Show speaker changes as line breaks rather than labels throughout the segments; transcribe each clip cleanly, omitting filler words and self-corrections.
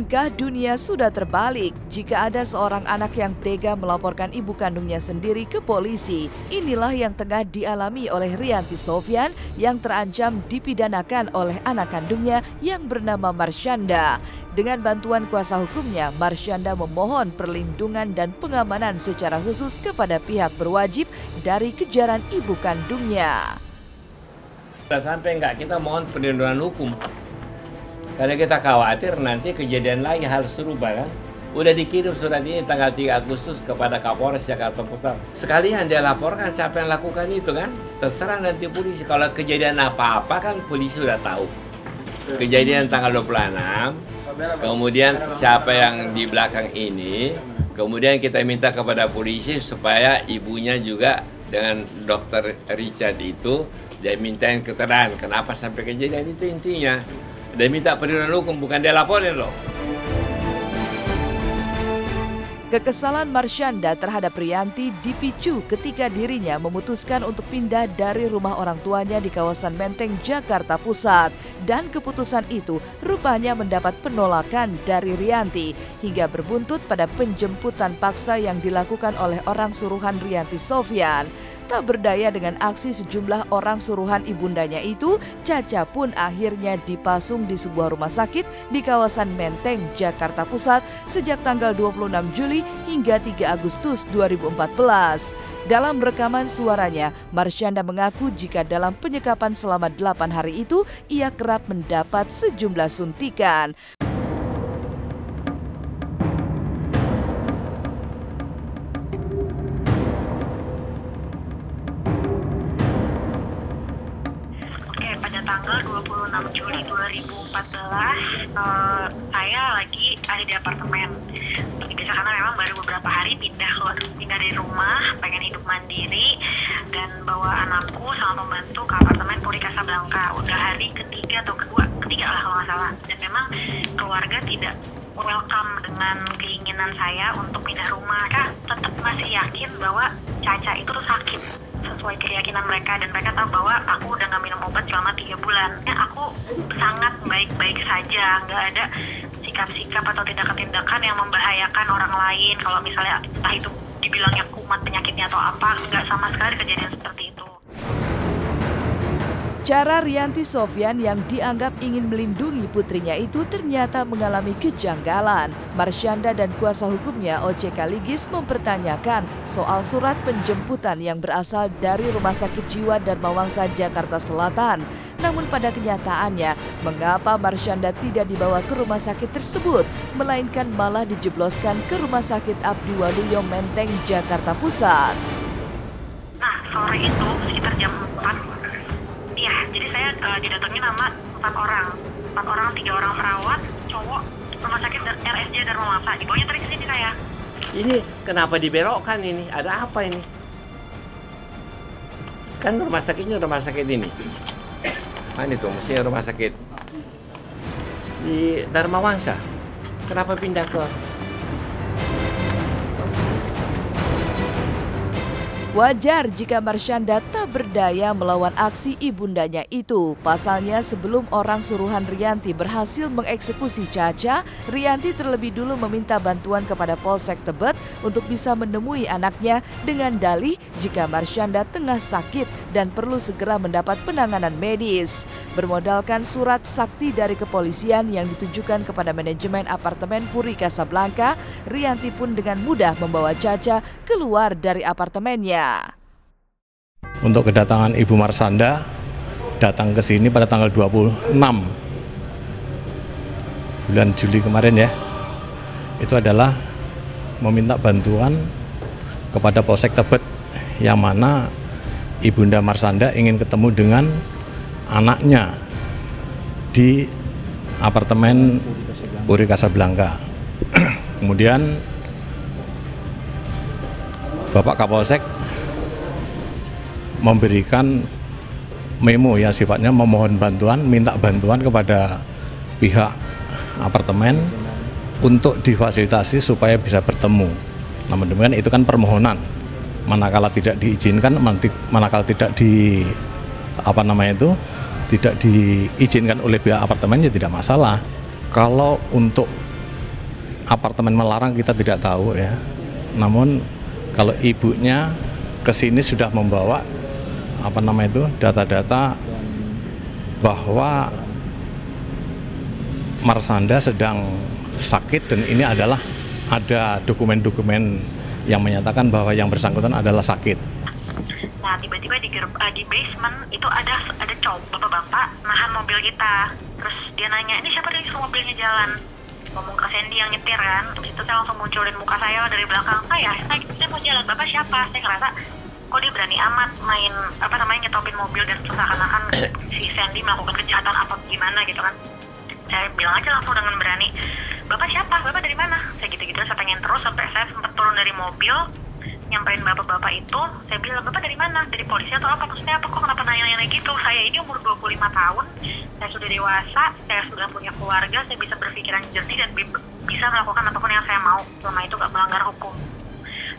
Mungkinkah dunia sudah terbalik jika ada seorang anak yang tega melaporkan ibu kandungnya sendiri ke polisi? Inilah yang tengah dialami oleh Rianti Sofyan yang terancam dipidanakan oleh anak kandungnya yang bernama Marsyanda. Dengan bantuan kuasa hukumnya, Marsyanda memohon perlindungan dan pengamanan secara khusus kepada pihak berwajib dari kejaran ibu kandungnya.
Sampai enggak, kita mohon perlindungan hukum. Karena kita khawatir nanti kejadian lagi hal serupa kan. Udah dikirim surat ini tanggal 3 Agustus kepada Kapolres Jakarta Pusat. Sekalian dia laporkan siapa yang lakukan itu kan. Terserah nanti polisi. Kalau kejadian apa-apa kan polisi sudah tahu. Kejadian tanggal 26, kemudian siapa yang di belakang ini, kemudian kita minta kepada polisi supaya ibunya juga dengan Dr. Richard itu, dia minta yang keterangan kenapa sampai kejadian itu intinya. Dia minta perlindungan hukum, bukan dia laporin loh.
Kekesalan Marsyanda terhadap Rianti dipicu ketika dirinya memutuskan untuk pindah dari rumah orang tuanya di kawasan Menteng, Jakarta Pusat. Dan keputusan itu rupanya mendapat penolakan dari Rianti hingga berbuntut pada penjemputan paksa yang dilakukan oleh orang suruhan Rianti Sofyan. Tak berdaya dengan aksi sejumlah orang suruhan ibundanya itu, Caca pun akhirnya dipasung di sebuah rumah sakit di kawasan Menteng, Jakarta Pusat sejak tanggal 26 Juli hingga 3 Agustus 2014. Dalam rekaman suaranya, Marsyanda mengaku jika dalam penyekapan selama 8 hari itu, ia kerap mendapat sejumlah suntikan.
Tanggal 26 Juli 2014, saya lagi ada di apartemen. Biasa karena memang baru beberapa hari pindah dari rumah, pengen hidup mandiri, dan bawa anakku sama pembantu ke apartemen Puri Casablanca. Udah hari ketiga atau ketiga lah kalau nggak salah. Dan memang keluarga tidak welcome dengan keinginan saya untuk pindah rumah. Mereka tetap masih yakin bahwa Caca itu tuh sakit sesuai keyakinan mereka, dan mereka tahu bahwa aku udah nggak minum obat selama 3 bulan. Aku sangat baik-baik saja, nggak ada sikap-sikap atau tindakan-tindakan yang membahayakan orang lain. Kalau misalnya entah itu dibilangnya kumat penyakitnya atau apa, nggak sama sekali kejadian seperti itu.
Cara Rianti Sofyan yang dianggap ingin melindungi putrinya itu ternyata mengalami kejanggalan. Marsyanda dan kuasa hukumnya OCK Ligis mempertanyakan soal surat penjemputan yang berasal dari Rumah Sakit Jiwa Dharmawangsa Jakarta Selatan. Namun pada kenyataannya, mengapa Marsyanda tidak dibawa ke rumah sakit tersebut, melainkan malah dijebloskan ke Rumah Sakit Abdiwaluyo Menteng, Jakarta Pusat.
Nah, sore itu sekitar jam 4. Iya, jadi saya didatengin sama 4 orang, 3 orang perawat, cowok, rumah sakit RSJ Dharmawangsa. Dibawanya tadi ke sini saya.
Ini kenapa dibelokkan ini? Ada apa ini? Kan rumah sakitnya rumah sakit ini. Mana itu? Mestinya rumah sakit di Dharmawangsa. Kenapa pindah ke?
Wajar jika Marsyanda tak berdaya melawan aksi ibundanya itu. Pasalnya sebelum orang suruhan Rianti berhasil mengeksekusi Caca, Rianti terlebih dulu meminta bantuan kepada Polsek Tebet untuk bisa menemui anaknya dengan dalih jika Marsyanda tengah sakit dan perlu segera mendapat penanganan medis. Bermodalkan surat sakti dari kepolisian yang ditujukan kepada manajemen apartemen Puri Casablanca, Rianti pun dengan mudah membawa Caca keluar dari apartemennya.
Untuk kedatangan Ibu Marsyanda datang ke sini pada tanggal 26 bulan Juli kemarin ya, itu adalah meminta bantuan kepada Polsek Tebet, yang mana Ibunda Marsyanda ingin ketemu dengan anaknya di apartemen Puri Casablanca. Kemudian Bapak Kapolsek memberikan memo yang sifatnya memohon bantuan, minta bantuan kepada pihak apartemen untuk difasilitasi supaya bisa bertemu. Namun demikian itu kan permohonan. Manakala tidak diizinkan, manakala tidak tidak diizinkan oleh pihak apartemen ya tidak masalah. Kalau untuk apartemen melarang kita tidak tahu ya. Namun kalau ibunya ke sini sudah membawa data-data bahwa Marshanda sedang sakit dan ini adalah ada dokumen-dokumen yang menyatakan bahwa yang bersangkutan adalah sakit.
Nah, tiba-tiba di basement itu ada cowok bapak-bapak nahan mobil kita. Terus dia nanya, ini siapa yang suruh mobilnya jalan? Ngomong ke Sandy yang nyetir kan. Terus itu saya langsung munculin muka saya dari belakang. Saya mau jalan, bapak siapa? Saya ngerasa, kok dia berani amat main nyetopin mobil dan seakan-akan si Sandy melakukan kejahatan apa gimana gitu kan. Saya bilang aja langsung dengan berani, bapak siapa? Bapak dari mana? Saya gitu-gitu, saya tanyain terus sampai saya sempat turun dari mobil, nyamperin bapak-bapak itu. Saya bilang, bapak dari mana? Dari polisi atau apa? Maksudnya apa? Kok kenapa nanya-nanya gitu? Saya ini umur 25 tahun, saya sudah dewasa, saya sudah punya keluarga, saya bisa berpikiran jernih dan bisa melakukan apapun yang saya mau, selama itu gak melanggar hukum.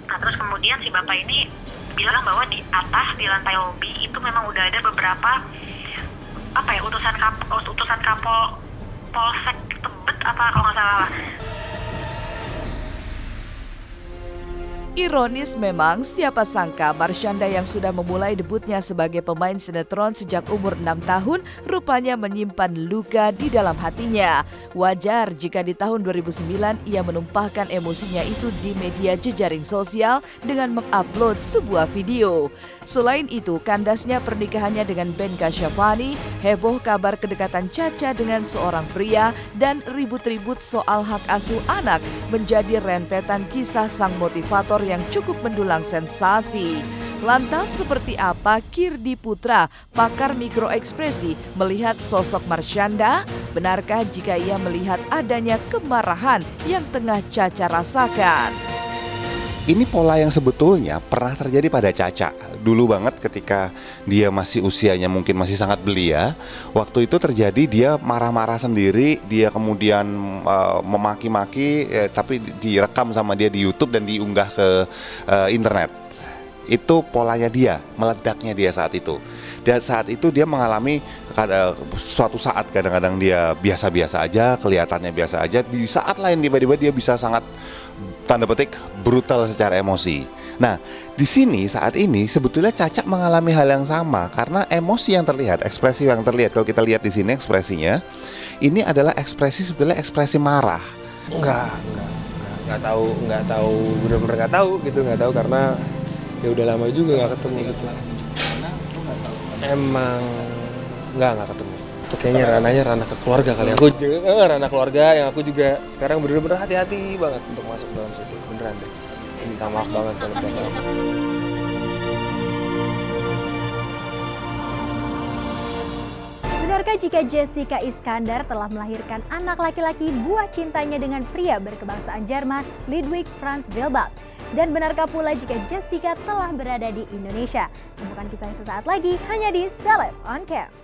Nah, terus kemudian si bapak ini bilang bahwa di atas, di lantai lobi itu memang udah ada beberapa utusan kapol Polsek Tebet apa kalau nggak salah.
Ironis memang, siapa sangka Marshanda yang sudah memulai debutnya sebagai pemain sinetron sejak umur 6 tahun rupanya menyimpan luka di dalam hatinya. Wajar jika di tahun 2009 ia menumpahkan emosinya itu di media jejaring sosial dengan mengupload sebuah video. Selain itu, kandasnya pernikahannya dengan Ben Kasyafani, heboh kabar kedekatan Caca dengan seorang pria, dan ribut-ribut soal hak asuh anak menjadi rentetan kisah sang motivator yang cukup mendulang sensasi. Lantas seperti apa Kirdi Putra, pakar mikroekspresi, melihat sosok Marshanda? Benarkah jika ia melihat adanya kemarahan yang tengah Caca rasakan?
Ini pola yang sebetulnya pernah terjadi pada Caca. Dulu banget ketika dia masih usianya mungkin masih sangat belia, waktu itu terjadi dia marah-marah sendiri, dia kemudian memaki-maki, tapi direkam sama dia di YouTube dan diunggah ke internet. Itu polanya dia, meledaknya dia saat itu. Dan saat itu dia mengalami suatu saat kadang-kadang dia biasa-biasa aja, kelihatannya biasa aja. Di saat lain tiba-tiba dia bisa sangat tanda petik brutal secara emosi. Nah, di sini saat ini sebetulnya Caca mengalami hal yang sama karena emosi yang terlihat, ekspresi yang terlihat. Kalau kita lihat di sini ekspresinya, ini adalah ekspresi sebetulnya ekspresi marah.
Nggak tahu, benar-benar nggak tahu karena ya udah lama juga nggak ketemu gitu. Emang nggak ketemu. Itu kayaknya ranah ke keluarga kali. Aku juga ranah keluarga yang aku juga sekarang bener-bener hati-hati banget untuk masuk dalam situ. Beneran deh. Minta maaf banget kalau belakang.
Benarkah jika Jessica Iskandar telah melahirkan anak laki-laki buah cintanya dengan pria berkebangsaan Jerman, Ludwig Franz Wilbald? Dan benarkah pula jika Jessica telah berada di Indonesia? Bukan kisahnya sesaat lagi, hanya di Celeb On Cam.